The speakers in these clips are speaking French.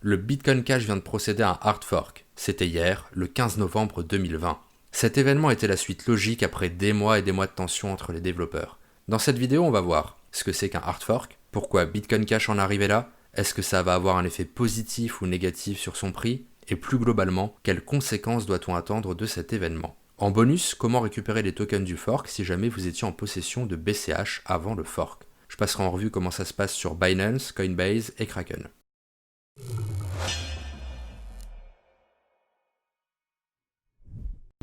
Le Bitcoin Cash vient de procéder à un hard fork. C'était hier, le 15 novembre 2020. Cet événement était la suite logique après des mois et des mois de tension entre les développeurs. Dans cette vidéo, on va voir ce que c'est qu'un hard fork, pourquoi Bitcoin Cash en est arrivé là, est-ce que ça va avoir un effet positif ou négatif sur son prix, et plus globalement, quelles conséquences doit-on attendre de cet événement. En bonus, comment récupérer les tokens du fork si jamais vous étiez en possession de BCH avant le fork. Je passerai en revue comment ça se passe sur Binance, Coinbase et Kraken.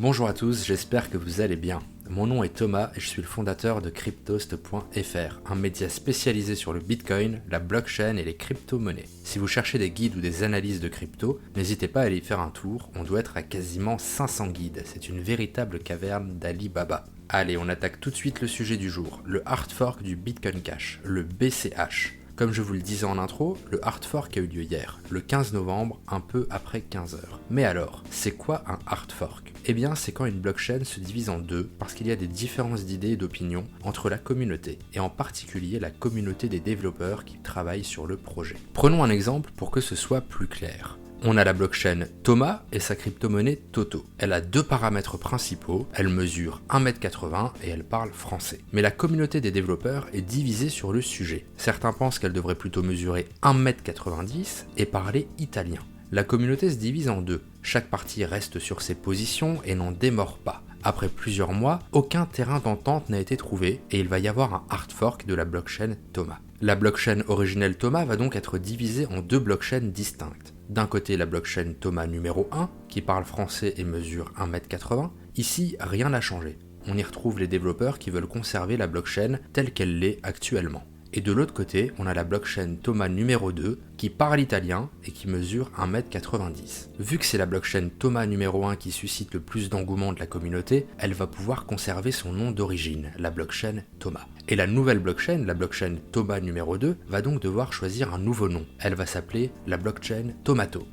Bonjour à tous, j'espère que vous allez bien. Mon nom est Thomas et je suis le fondateur de Cryptost.fr, un média spécialisé sur le Bitcoin, la blockchain et les crypto-monnaies. Si vous cherchez des guides ou des analyses de crypto, n'hésitez pas à aller y faire un tour, on doit être à quasiment 500 guides, c'est une véritable caverne d'Ali Baba. Allez, on attaque tout de suite le sujet du jour, le hard fork du Bitcoin Cash, le BCH. Comme je vous le disais en intro, le hard fork a eu lieu hier, le 15 novembre, un peu après 15h. Mais alors, c'est quoi un hard fork ? Eh bien, c'est quand une blockchain se divise en deux parce qu'il y a des différences d'idées et d'opinions entre la communauté, et en particulier la communauté des développeurs qui travaillent sur le projet. Prenons un exemple pour que ce soit plus clair. On a la blockchain Thomas et sa crypto-monnaie Toto. Elle a deux paramètres principaux, elle mesure 1,80 m et elle parle français. Mais la communauté des développeurs est divisée sur le sujet. Certains pensent qu'elle devrait plutôt mesurer 1,90 m et parler italien. La communauté se divise en deux. Chaque partie reste sur ses positions et n'en démord pas. Après plusieurs mois, aucun terrain d'entente n'a été trouvé et il va y avoir un hard fork de la blockchain Thomas. La blockchain originelle Thomas va donc être divisée en deux blockchains distinctes. D'un côté, la blockchain Thomas numéro 1, qui parle français et mesure 1,80 m. Ici, rien n'a changé. On y retrouve les développeurs qui veulent conserver la blockchain telle qu'elle l'est actuellement. Et de l'autre côté, on a la blockchain Thomas numéro 2, qui parle italien et qui mesure 1,90 m. Vu que c'est la blockchain Thomas numéro 1 qui suscite le plus d'engouement de la communauté, elle va pouvoir conserver son nom d'origine, la blockchain Thomas. Et la nouvelle blockchain, la blockchain Thomas numéro 2, va donc devoir choisir un nouveau nom. Elle va s'appeler la blockchain Tomato.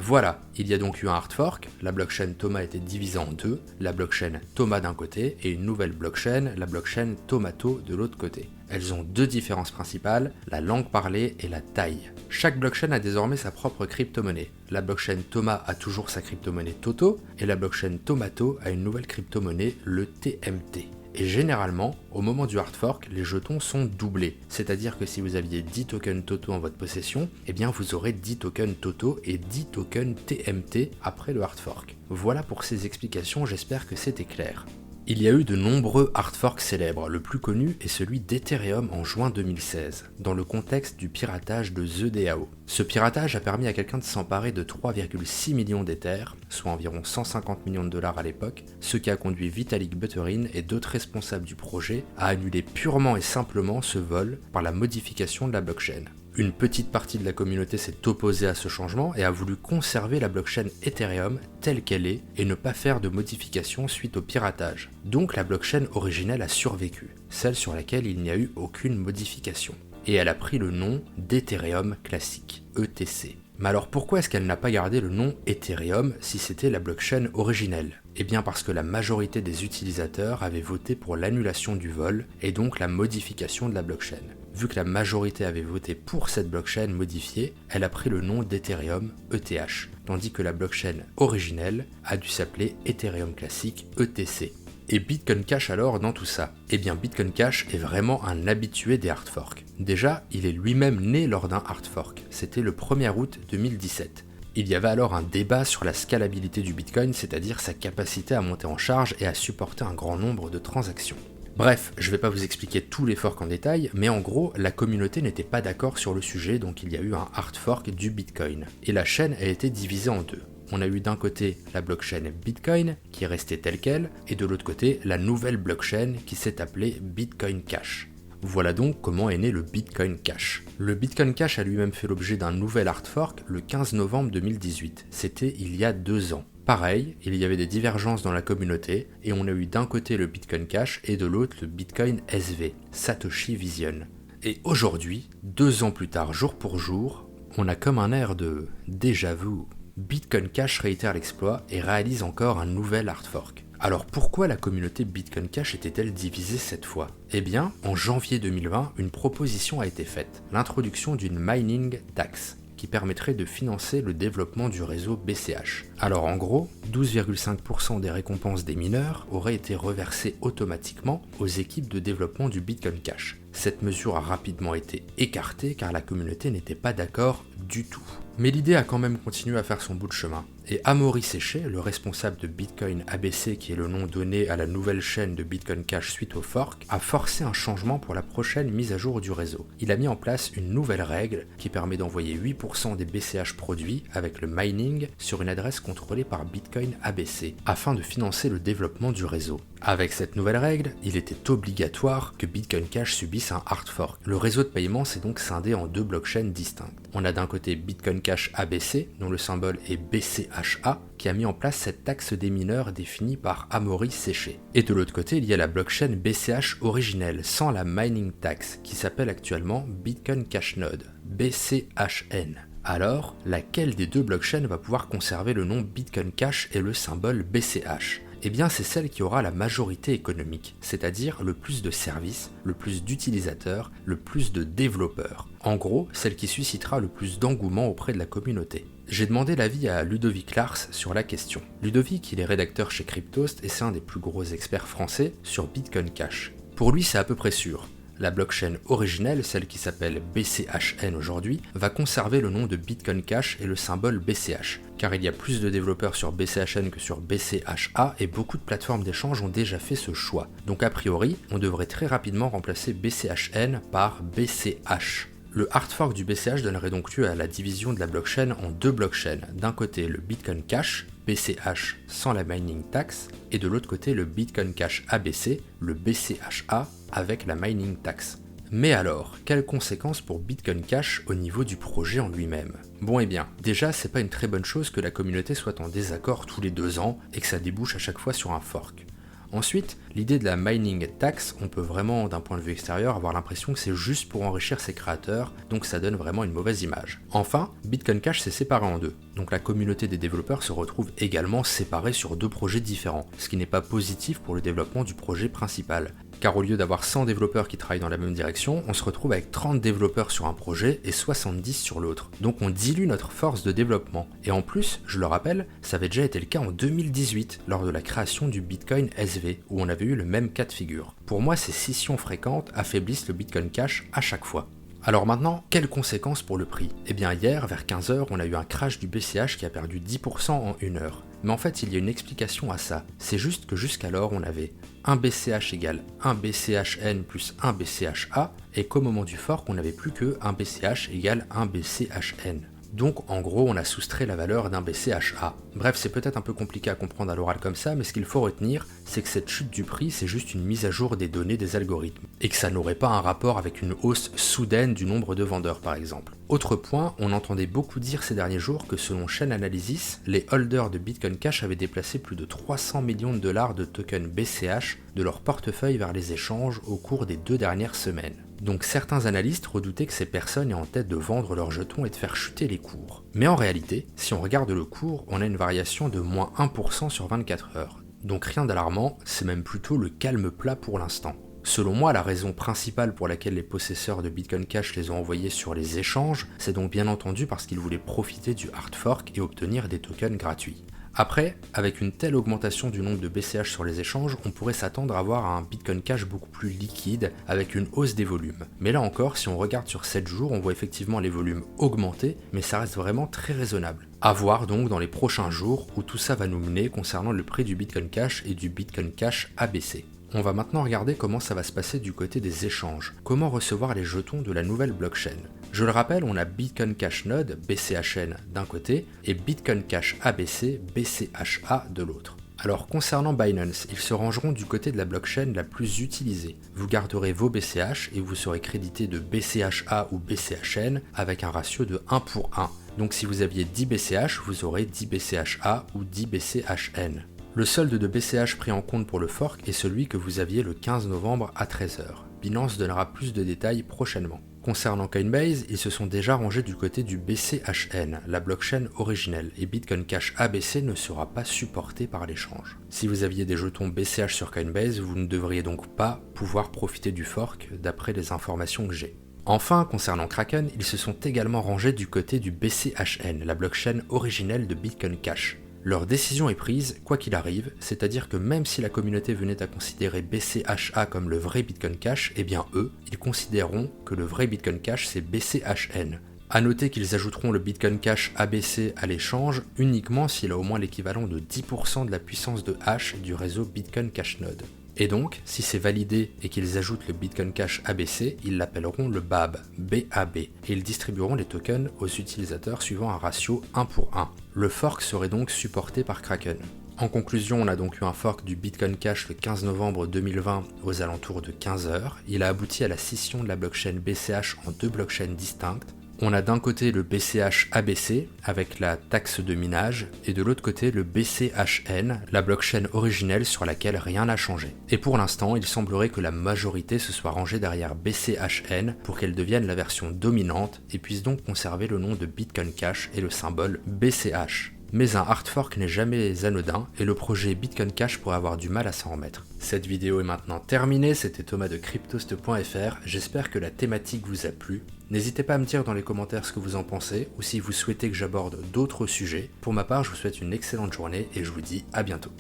Voilà, il y a donc eu un hard fork, la blockchain Thomas était divisée en deux, la blockchain Thomas d'un côté et une nouvelle blockchain, la blockchain Tomato de l'autre côté. Elles ont deux différences principales, la langue parlée et la taille. Chaque blockchain a désormais sa propre crypto-monnaie. La blockchain Thomas a toujours sa crypto-monnaie Toto et la blockchain Tomato a une nouvelle crypto-monnaie, le TMT. Et généralement, au moment du hard fork, les jetons sont doublés. C'est-à-dire que si vous aviez 10 tokens Toto en votre possession, eh bien vous aurez 10 tokens Toto et 10 tokens TMT après le hard fork. Voilà pour ces explications, j'espère que c'était clair. Il y a eu de nombreux hard forks célèbres, le plus connu est celui d'Ethereum en juin 2016, dans le contexte du piratage de The DAO. Ce piratage a permis à quelqu'un de s'emparer de 3,6 millions d'Ethers, soit environ 150 millions de dollars à l'époque, ce qui a conduit Vitalik Buterin et d'autres responsables du projet à annuler purement et simplement ce vol par la modification de la blockchain. Une petite partie de la communauté s'est opposée à ce changement et a voulu conserver la blockchain Ethereum telle qu'elle est et ne pas faire de modifications suite au piratage. Donc la blockchain originelle a survécu, celle sur laquelle il n'y a eu aucune modification. Et elle a pris le nom d'Ethereum classique, ETC. Mais alors pourquoi est-ce qu'elle n'a pas gardé le nom Ethereum si c'était la blockchain originelle ? Eh bien parce que la majorité des utilisateurs avaient voté pour l'annulation du vol et donc la modification de la blockchain. Vu que la majorité avait voté pour cette blockchain modifiée, elle a pris le nom d'Ethereum ETH, tandis que la blockchain originelle a dû s'appeler Ethereum classique ETC. Et Bitcoin Cash alors dans tout ça ? Eh bien Bitcoin Cash est vraiment un habitué des hard forks. Déjà, il est lui-même né lors d'un hard fork, c'était le 1er août 2017. Il y avait alors un débat sur la scalabilité du Bitcoin, c'est-à-dire sa capacité à monter en charge et à supporter un grand nombre de transactions. Bref, je ne vais pas vous expliquer tous les forks en détail, mais en gros, la communauté n'était pas d'accord sur le sujet, donc il y a eu un hard fork du Bitcoin. Et la chaîne a été divisée en deux. On a eu d'un côté la blockchain Bitcoin, qui est restée telle quelle, et de l'autre côté, la nouvelle blockchain qui s'est appelée Bitcoin Cash. Voilà donc comment est né le Bitcoin Cash. Le Bitcoin Cash a lui-même fait l'objet d'un nouvel hard fork le 15 novembre 2018. C'était il y a 2 ans. Pareil, il y avait des divergences dans la communauté et on a eu d'un côté le Bitcoin Cash et de l'autre le Bitcoin SV, Satoshi Vision. Et aujourd'hui, 2 ans plus tard, jour pour jour, on a comme un air de déjà vu. Bitcoin Cash réitère l'exploit et réalise encore un nouvel hard fork. Alors pourquoi la communauté Bitcoin Cash était-elle divisée cette fois ? Eh bien, en janvier 2020, une proposition a été faite, l'introduction d'une mining tax. qui permettrait de financer le développement du réseau BCH. Alors en gros, 12,5% des récompenses des mineurs auraient été reversées automatiquement aux équipes de développement du Bitcoin Cash. Cette mesure a rapidement été écartée car la communauté n'était pas d'accord du tout. Mais l'idée a quand même continué à faire son bout de chemin. Et Amaury Séché, le responsable de Bitcoin ABC, qui est le nom donné à la nouvelle chaîne de Bitcoin Cash suite au fork, a forcé un changement pour la prochaine mise à jour du réseau. Il a mis en place une nouvelle règle qui permet d'envoyer 8% des BCH produits avec le mining sur une adresse contrôlée par Bitcoin ABC, afin de financer le développement du réseau. Avec cette nouvelle règle, il était obligatoire que Bitcoin Cash subisse un hard fork. Le réseau de paiement s'est donc scindé en deux blockchains distinctes. On a d'un côté Bitcoin Cash ABC, dont le symbole est BCHA, qui a mis en place cette taxe des mineurs définie par Amaury Séché. Et de l'autre côté, il y a la blockchain BCH originelle, sans la mining tax, qui s'appelle actuellement Bitcoin Cash Node, BCHN. Alors, laquelle des deux blockchains va pouvoir conserver le nom Bitcoin Cash et le symbole BCH ? Eh bien c'est celle qui aura la majorité économique, c'est-à-dire le plus de services, le plus d'utilisateurs, le plus de développeurs. En gros, celle qui suscitera le plus d'engouement auprès de la communauté. J'ai demandé l'avis à Ludovic Lars sur la question. Ludovic, il est rédacteur chez Cryptost et c'est un des plus gros experts français sur Bitcoin Cash. Pour lui, c'est à peu près sûr. La blockchain originelle, celle qui s'appelle BCHN aujourd'hui, va conserver le nom de Bitcoin Cash et le symbole BCH, car il y a plus de développeurs sur BCHN que sur BCHA et beaucoup de plateformes d'échange ont déjà fait ce choix. Donc a priori, on devrait très rapidement remplacer BCHN par BCH. Le hard fork du BCH donnerait donc lieu à la division de la blockchain en deux blockchains. D'un côté le Bitcoin Cash, BCH sans la mining tax, et de l'autre côté le Bitcoin Cash ABC, le BCHA avec la mining tax. Mais alors, quelles conséquences pour Bitcoin Cash au niveau du projet en lui-même ? Bon eh bien, déjà c'est pas une très bonne chose que la communauté soit en désaccord tous les 2 ans et que ça débouche à chaque fois sur un fork. Ensuite, l'idée de la mining tax, on peut vraiment, d'un point de vue extérieur, avoir l'impression que c'est juste pour enrichir ses créateurs, donc ça donne vraiment une mauvaise image. Enfin, Bitcoin Cash s'est séparé en deux, donc la communauté des développeurs se retrouve également séparée sur 2 projets différents, ce qui n'est pas positif pour le développement du projet principal. Car au lieu d'avoir 100 développeurs qui travaillent dans la même direction, on se retrouve avec 30 développeurs sur un projet et 70 sur l'autre. Donc on dilue notre force de développement. Et en plus, je le rappelle, ça avait déjà été le cas en 2018, lors de la création du Bitcoin SV, où on avait eu le même cas de figure. Pour moi, ces scissions fréquentes affaiblissent le Bitcoin Cash à chaque fois. Alors maintenant, quelles conséquences pour le prix ? Eh bien hier, vers 15h, on a eu un crash du BCH qui a perdu 10% en 1 heure. Mais en fait, il y a une explication à ça. C'est juste que jusqu'alors, on avait 1 BCH égale 1 BCHN plus 1 BCHA, et qu'au moment du fork, on n'avait plus que 1 BCH égale 1 BCHN. Donc en gros on a soustrait la valeur d'un BCHA. Bref, c'est peut-être un peu compliqué à comprendre à l'oral comme ça, mais ce qu'il faut retenir, c'est que cette chute du prix c'est juste une mise à jour des données des algorithmes, et que ça n'aurait pas un rapport avec une hausse soudaine du nombre de vendeurs par exemple. Autre point, on entendait beaucoup dire ces derniers jours que selon Chainalysis, les holders de Bitcoin Cash avaient déplacé plus de 300 millions de dollars de tokens BCH de leur portefeuille vers les échanges au cours des 2 dernières semaines. Donc certains analystes redoutaient que ces personnes aient en tête de vendre leurs jetons et de faire chuter les cours. Mais en réalité, si on regarde le cours, on a une variation de moins 1% sur 24 heures. Donc rien d'alarmant, c'est même plutôt le calme plat pour l'instant. Selon moi, la raison principale pour laquelle les possesseurs de Bitcoin Cash les ont envoyés sur les échanges, c'est donc bien entendu parce qu'ils voulaient profiter du hard fork et obtenir des tokens gratuits. Après, avec une telle augmentation du nombre de BCH sur les échanges, on pourrait s'attendre à avoir un Bitcoin Cash beaucoup plus liquide, avec une hausse des volumes. Mais là encore, si on regarde sur 7 jours, on voit effectivement les volumes augmenter, mais ça reste vraiment très raisonnable. À voir donc dans les prochains jours où tout ça va nous mener concernant le prix du Bitcoin Cash et du Bitcoin Cash ABC. On va maintenant regarder comment ça va se passer du côté des échanges. Comment recevoir les jetons de la nouvelle blockchain. Je le rappelle, on a Bitcoin Cash Node, BCHN d'un côté, et Bitcoin Cash ABC, BCHA de l'autre. Alors concernant Binance, ils se rangeront du côté de la blockchain la plus utilisée. Vous garderez vos BCH et vous serez crédité de BCHA ou BCHN avec un ratio de 1 pour 1. Donc si vous aviez 10 BCH, vous aurez 10 BCHA ou 10 BCHN. Le solde de BCH pris en compte pour le fork est celui que vous aviez le 15 novembre à 13h. Binance donnera plus de détails prochainement. Concernant Coinbase, ils se sont déjà rangés du côté du BCHN, la blockchain originelle, et Bitcoin Cash ABC ne sera pas supporté par l'échange. Si vous aviez des jetons BCH sur Coinbase, vous ne devriez donc pas pouvoir profiter du fork d'après les informations que j'ai. Enfin, concernant Kraken, ils se sont également rangés du côté du BCHN, la blockchain originelle de Bitcoin Cash. Leur décision est prise, quoi qu'il arrive, c'est-à-dire que même si la communauté venait à considérer BCHA comme le vrai Bitcoin Cash, eh bien eux, ils considéreront que le vrai Bitcoin Cash c'est BCHN. A noter qu'ils ajouteront le Bitcoin Cash ABC à l'échange uniquement s'il a au moins l'équivalent de 10% de la puissance de hash du réseau Bitcoin Cash Node. Et donc, si c'est validé et qu'ils ajoutent le Bitcoin Cash ABC, ils l'appelleront le BAB, BAB, et ils distribueront les tokens aux utilisateurs suivant un ratio 1 pour 1. Le fork serait donc supporté par Kraken. En conclusion, on a donc eu un fork du Bitcoin Cash le 15 novembre 2020 aux alentours de 15h. Il a abouti à la scission de la blockchain BCH en deux blockchains distinctes. On a d'un côté le BCH ABC avec la taxe de minage et de l'autre côté le BCHN, la blockchain originelle sur laquelle rien n'a changé. Et pour l'instant, il semblerait que la majorité se soit rangée derrière BCHN pour qu'elle devienne la version dominante et puisse donc conserver le nom de Bitcoin Cash et le symbole BCH. Mais un hard fork n'est jamais anodin et le projet Bitcoin Cash pourrait avoir du mal à s'en remettre. Cette vidéo est maintenant terminée, c'était Thomas de Cryptost.fr, j'espère que la thématique vous a plu. N'hésitez pas à me dire dans les commentaires ce que vous en pensez ou si vous souhaitez que j'aborde d'autres sujets. Pour ma part, je vous souhaite une excellente journée et je vous dis à bientôt.